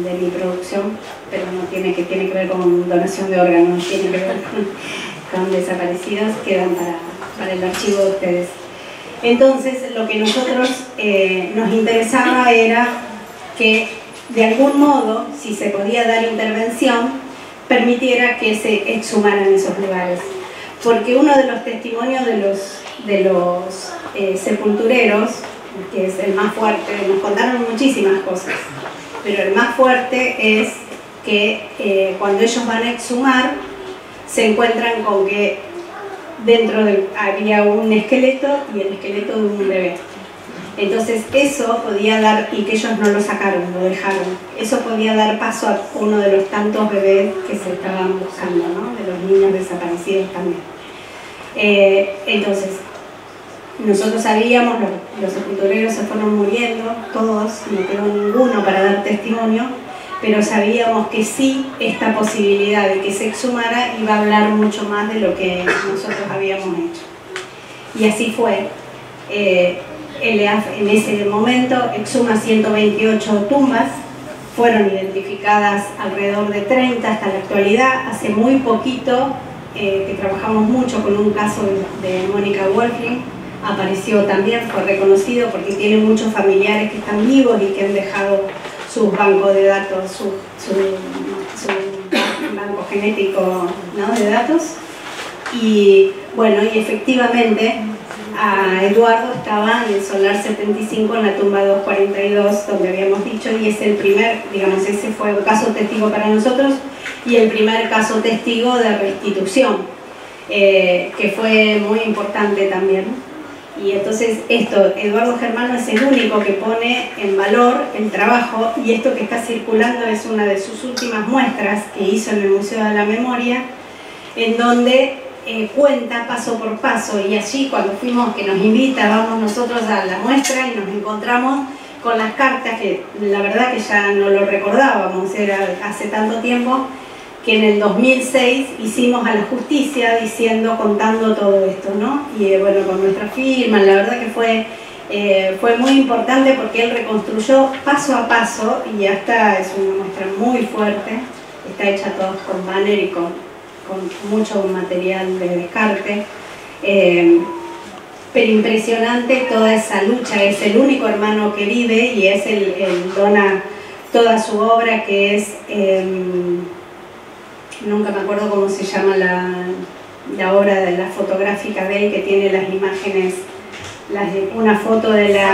de mi producción, pero no tiene que ver con donación de órganos, tiene que ver con desaparecidos, quedan para el archivo de ustedes. Entonces, lo que nosotros nos interesaba era que, de algún modo, si se podía dar intervención, permitiera que se exhumaran esos lugares. Porque uno de los testimonios de los sepultureros, que es el más fuerte, nos contaron muchísimas cosas, pero el más fuerte es que cuando ellos van a exhumar, se encuentran con que dentro había un esqueleto y el esqueleto de un bebé. Entonces eso podía dar, y que ellos no lo sacaron, lo dejaron, eso podía dar paso a uno de los tantos bebés que se estaban buscando, ¿no? De los niños desaparecidos también. Entonces, nosotros sabíamos, los sepultureros se fueron muriendo, todos, no quedó ninguno para dar testimonio, pero sabíamos que sí, esta posibilidad de que se exhumara iba a hablar mucho más de lo que nosotros habíamos hecho. Y así fue. El EAF en ese momento exhuma 128 tumbas, fueron identificadas alrededor de 30 hasta la actualidad. Hace muy poquito, que trabajamos mucho con un caso de Mónica Wolfling, apareció también, fue reconocido porque tiene muchos familiares que están vivos y que han dejado sus bancos de datos, su banco genético, ¿no?, de datos. Y bueno, y efectivamente a Eduardo estaba en el Solar 75, en la tumba 242, donde habíamos dicho, y es el primer, digamos, ese fue un caso testigo para nosotros y el primer caso testigo de restitución, que fue muy importante también. Y entonces Eduardo Germano es el único que pone en valor el trabajo, y esto que está circulando es una de sus últimas muestras que hizo en el Museo de la Memoria, en donde cuenta paso por paso, y allí cuando fuimos, que nos invita, vamos nosotros a la muestra y nos encontramos con las cartas, que la verdad que ya no lo recordábamos, era hace tanto tiempo, que en el 2006 hicimos a la justicia contando todo esto, ¿no? Y bueno, con nuestra firma, la verdad que fue muy importante porque él reconstruyó paso a paso, y hasta es una muestra muy fuerte, está hecha todos con banner y con mucho material de descarte, pero impresionante toda esa lucha. Es el único hermano que vive y es él dona toda su obra, que es... nunca me acuerdo cómo se llama la obra de la fotográfica de él, que tiene las imágenes, una foto de la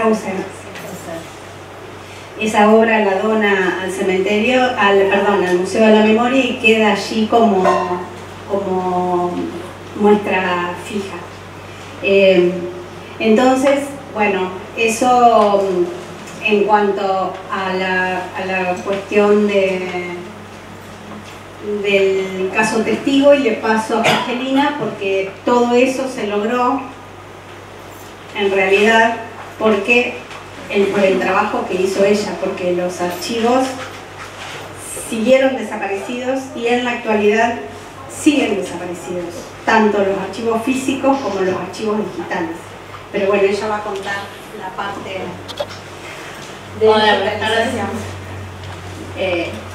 Auser. Esa obra la dona al cementerio, al Museo de la Memoria, y queda allí como muestra fija. Entonces, bueno, eso en cuanto a la cuestión del caso testigo, y le paso a Angelina porque todo eso se logró en realidad por el trabajo que hizo ella, porque los archivos siguieron desaparecidos y en la actualidad siguen desaparecidos, tanto los archivos físicos como los archivos digitales. Pero bueno, ella va a contar la parte de la digitalización.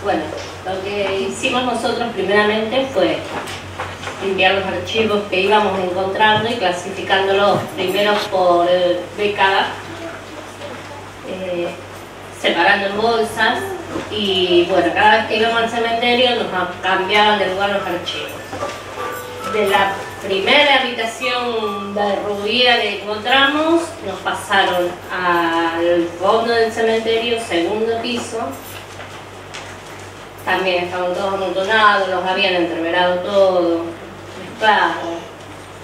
Bueno, lo que hicimos nosotros primeramente fue limpiar los archivos que íbamos encontrando y clasificándolos primero por década, separando en bolsas, y bueno, cada vez que íbamos al cementerio nos cambiaban de lugar los archivos. De la primera habitación derruida que encontramos, nos pasaron al fondo del cementerio, segundo piso. También estaban todos amontonados, los habían entreverado todo, mezclado.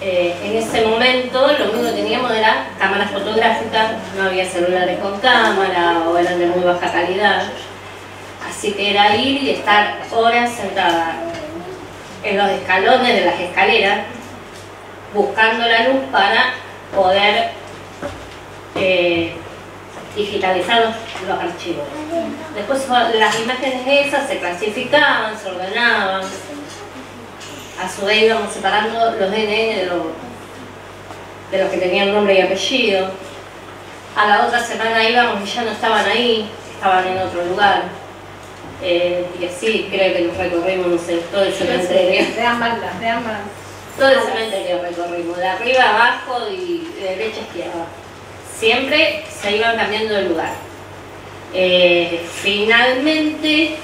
En ese momento lo único que teníamos era cámaras fotográficas, no había celulares con cámara o eran de muy baja calidad. Así que era ir y estar horas sentada en los escalones de las escaleras buscando la luz para poder digitalizar los archivos. Después las imágenes esas se clasificaban, se ordenaban. A su vez íbamos separando los DNI de los que tenían nombre y apellido. A la otra semana íbamos y ya no estaban ahí, estaban en otro lugar. Y así creo que nos recorrimos, no sé, todo el cementerio. De ambas. Todo el cementerio recorrimos, de arriba a abajo y de derecha a izquierda. Siempre se iban cambiando de lugar. Finalmente,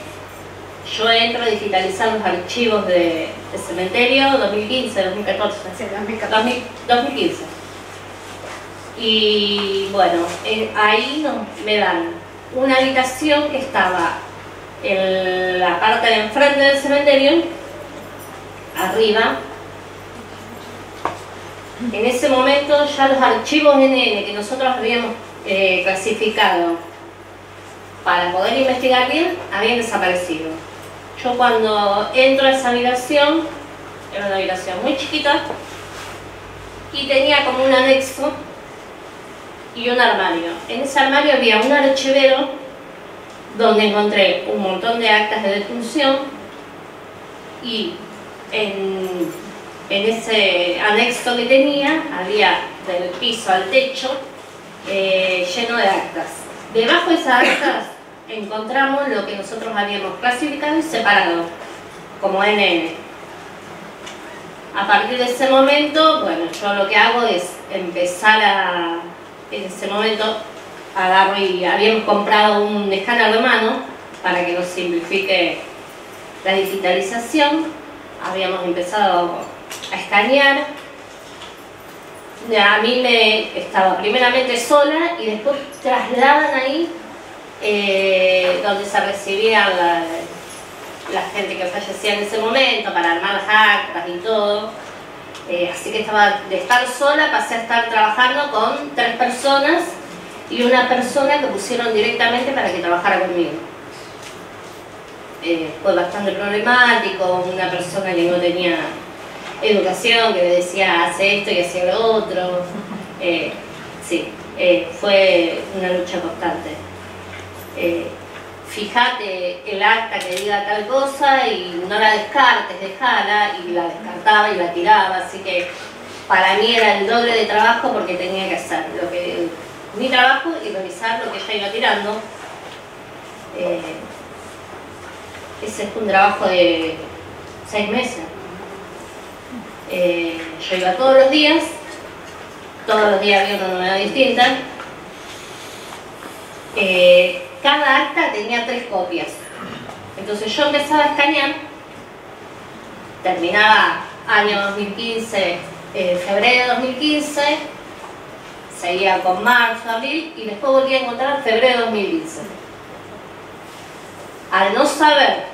yo entro a digitalizar los archivos de cementerio 2015, 2014. Sí, 2014. 2015. Y bueno, ahí me dan una habitación que estaba en la parte de enfrente del cementerio, arriba. En ese momento ya los archivos NN que nosotros habíamos clasificado para poder investigar bien, habían desaparecido. Yo cuando entro a esa habitación, era una habitación muy chiquita y tenía como un anexo y un armario. En ese armario había un archivero donde encontré un montón de actas de defunción y en ese anexo que tenía había del piso al techo lleno de actas. Debajo de esas actas encontramos lo que nosotros habíamos clasificado y separado como NN. A partir de ese momento, bueno, yo lo que hago es empezar en ese momento agarro y habíamos comprado un escáner de mano para que nos simplifique la digitalización. Habíamos empezado a escanear. A mí me estaba primeramente sola y después trasladan ahí donde se recibía la gente que fallecía en ese momento para armar las actas y todo. Así que de estar sola pasé a estar trabajando con 3 personas y una persona que pusieron directamente para que trabajara conmigo. Fue bastante problemático, una persona que no tenía educación, que me decía hace esto y hacía lo otro. Sí, fue una lucha constante. Fíjate el acta que diga tal cosa y no la descartes, dejala, y la descartaba y la tiraba, así que para mí era el doble de trabajo porque tenía que hacer mi trabajo y revisar lo que ella iba tirando. Ese es un trabajo de 6 meses. Yo iba todos los días había una novedad distinta. Cada acta tenía 3 copias. Entonces yo empezaba a escanear, terminaba año 2015, febrero de 2015, seguía con marzo, abril y después volví a encontrar febrero de 2015. Al no saber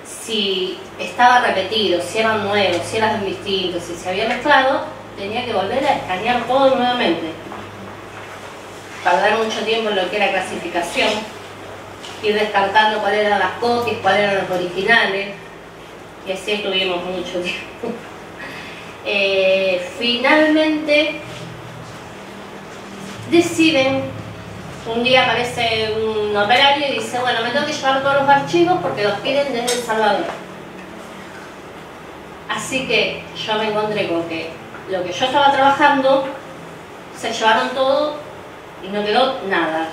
si estaba repetido, si eran nuevos, si eran distintos, si se había mezclado, tenía que volver a escanear todo nuevamente. Tardar mucho tiempo en lo que era clasificación, ir descartando cuáles eran las copias, cuáles eran los originales, y así estuvimos mucho tiempo. Finalmente deciden, un día aparece un operario y dice, bueno, me tengo que llevar todos los archivos porque los piden desde El Salvador. Así que yo me encontré con que lo que yo estaba trabajando se llevaron todo y no quedó nada.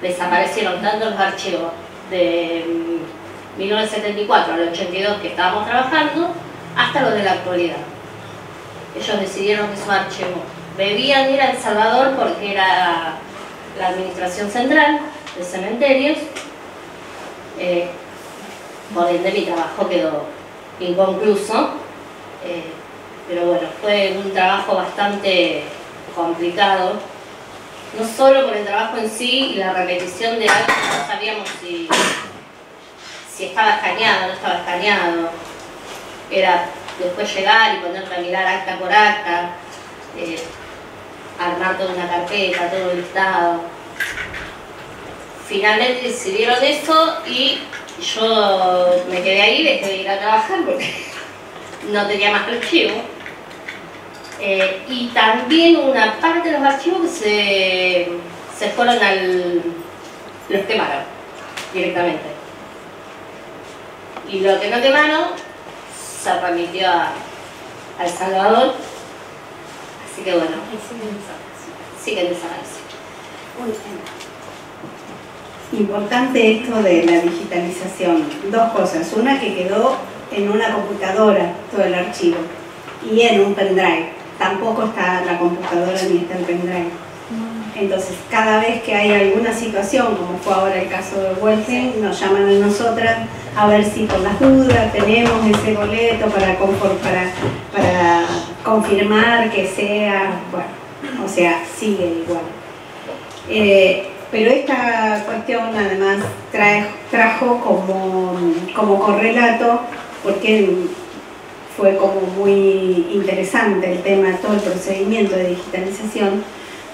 Desaparecieron tanto los archivos de 1974 al 82 que estábamos trabajando hasta los de la actualidad. Ellos decidieron que esos archivos debían ir a El Salvador porque era la administración central de cementerios. Por ende mi trabajo quedó inconcluso, pero bueno, fue un trabajo bastante complicado, no solo por el trabajo en sí y la repetición de algo que no sabíamos si estaba escaneado o no estaba escaneado. Era después llegar y ponerme a mirar acta por acta, armar toda una carpeta, todo el listado. Finalmente decidieron eso y yo me quedé ahí, dejé de ir a trabajar porque no tenía más archivos. Y también una parte de los archivos que se fueron los quemaron directamente. Y lo que no quemaron se remitió a El Salvador. Así que bueno, siguen desapareciendo. importante esto de la digitalización. Dos cosas. Una, que quedó en una computadora todo el archivo y en un pendrive. Tampoco está la computadora ni está el pendrive. Entonces, cada vez que hay alguna situación, como fue ahora el caso de Welsen, nos llaman a nosotras a ver si por las dudas tenemos ese boleto para confirmar que sea, bueno, o sea, sigue igual. Pero esta cuestión además trajo como correlato, porque fue como muy interesante el tema, todo el procedimiento de digitalización,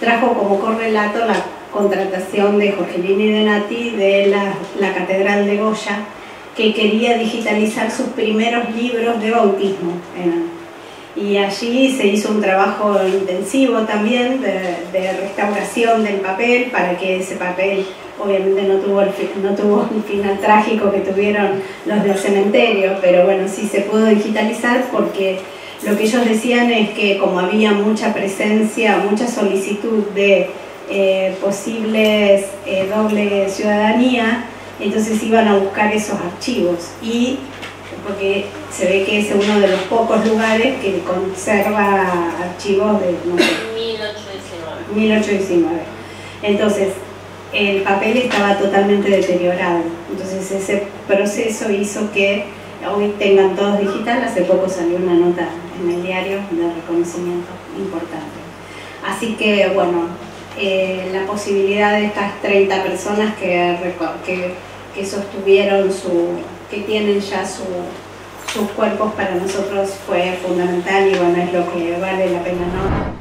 trajo como correlato la contratación de Jorgelini Donati de la Catedral de Goya, que quería digitalizar sus primeros libros de bautismo. Y allí se hizo un trabajo intensivo también de restauración del papel, para que ese papel obviamente no tuvo el final trágico que tuvieron los del cementerio, pero bueno, sí se pudo digitalizar, porque lo que ellos decían es que como había mucha presencia, mucha solicitud de posibles doble ciudadanía, entonces iban a buscar esos archivos, y porque se ve que es uno de los pocos lugares que conserva archivos de, no sé, 1819. Entonces, el papel estaba totalmente deteriorado. Entonces, ese proceso hizo que hoy tengan todos digital. Hace poco salió una nota en el diario de reconocimiento importante. Así que, bueno, la posibilidad de estas 30 personas que sostuvieron que tienen ya sus cuerpos, para nosotros fue fundamental, y bueno, es lo que vale la pena, ¿no?